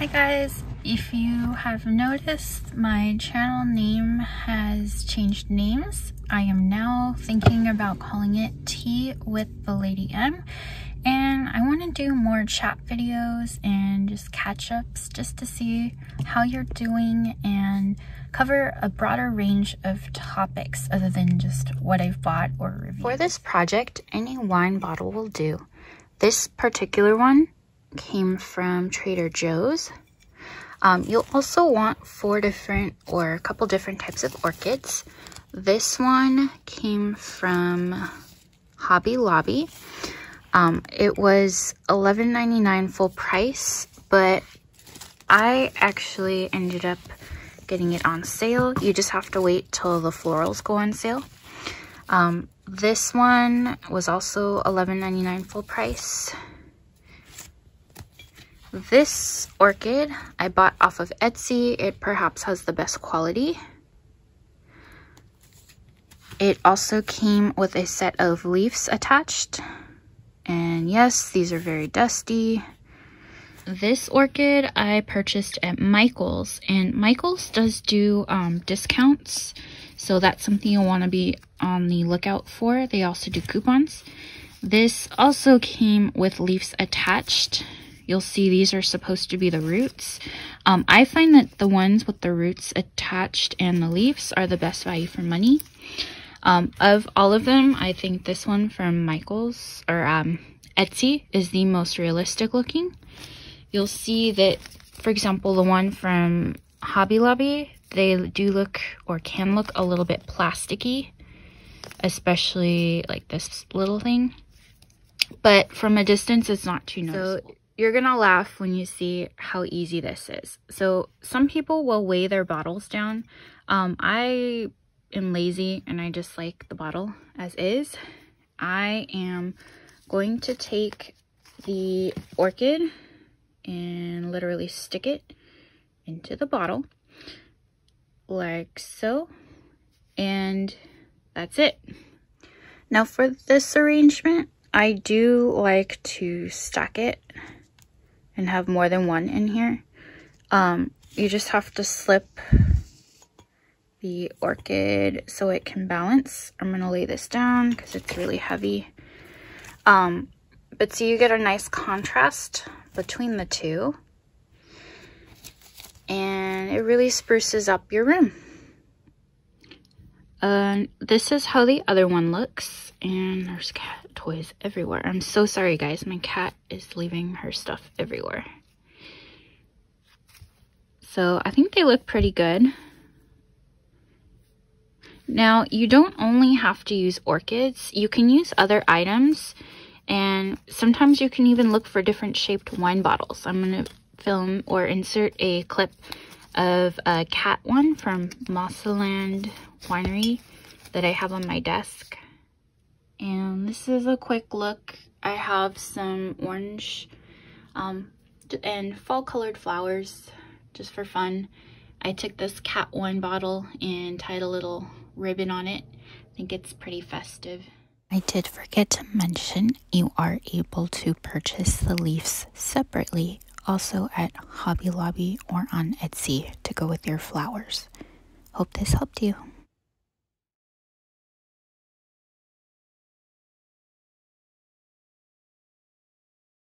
Hi guys, if you have noticed, my channel name has changed names. I am now thinking about calling it Tea with the Lady M, and I want to do more chat videos and just catch-ups just to see how you're doing and cover a broader range of topics other than just what I've bought or reviewed. For this project, any wine bottle will do. This particular one came from Trader Joe's. You'll also want a couple different types of orchids. This one came from Hobby Lobby. It was $11.99 full price, but I actually ended up getting it on sale. You just have to wait till the florals go on sale. This one was also $11.99 full price. This orchid I bought off of Etsy. It perhaps has the best quality. It also came with a set of leaves attached. And yes, these are very dusty. This orchid I purchased at Michael's, and Michael's does do discounts, so that's something you'll want to be on the lookout for. They also do coupons. This also came with leaves attached. You'll see these are supposed to be the roots. I find that the ones with the roots attached and the leaves are the best value for money. Of all of them, I think this one from Michael's or Etsy is the most realistic looking. You'll see that, for example, the one from Hobby Lobby, they do look or can look a little bit plasticky, especially like this little thing. But from a distance, it's not too noticeable. So you're gonna laugh when you see how easy this is. So some people will weigh their bottles down. I am lazy and I just like the bottle as is. I am going to take the orchid and literally stick it into the bottle like so, and that's it. Now for this arrangement, I do like to stack it and have more than one in here. You just have to slip the orchid so it can balance. I'm gonna lay this down because it's really heavy. But so you get a nice contrast between the two, and it really spruces up your room. This is how the other one looks, and there's cat toys everywhere. I'm so sorry guys, my cat is leaving her stuff everywhere. So I think they look pretty good. Now you don't only have to use orchids, you can use other items, and sometimes you can even look for different shaped wine bottles. I'm going to film or insert a clip of a cat one from Mosseland Winery that I have on my desk. And this is a quick look. I have some orange and fall colored flowers just for fun. I took this cat wine bottle and tied a little ribbon on it. I think it's pretty festive. I did forget to mention you are able to purchase the leaves separately also at Hobby Lobby or on Etsy to go with your flowers. Hope this helped you.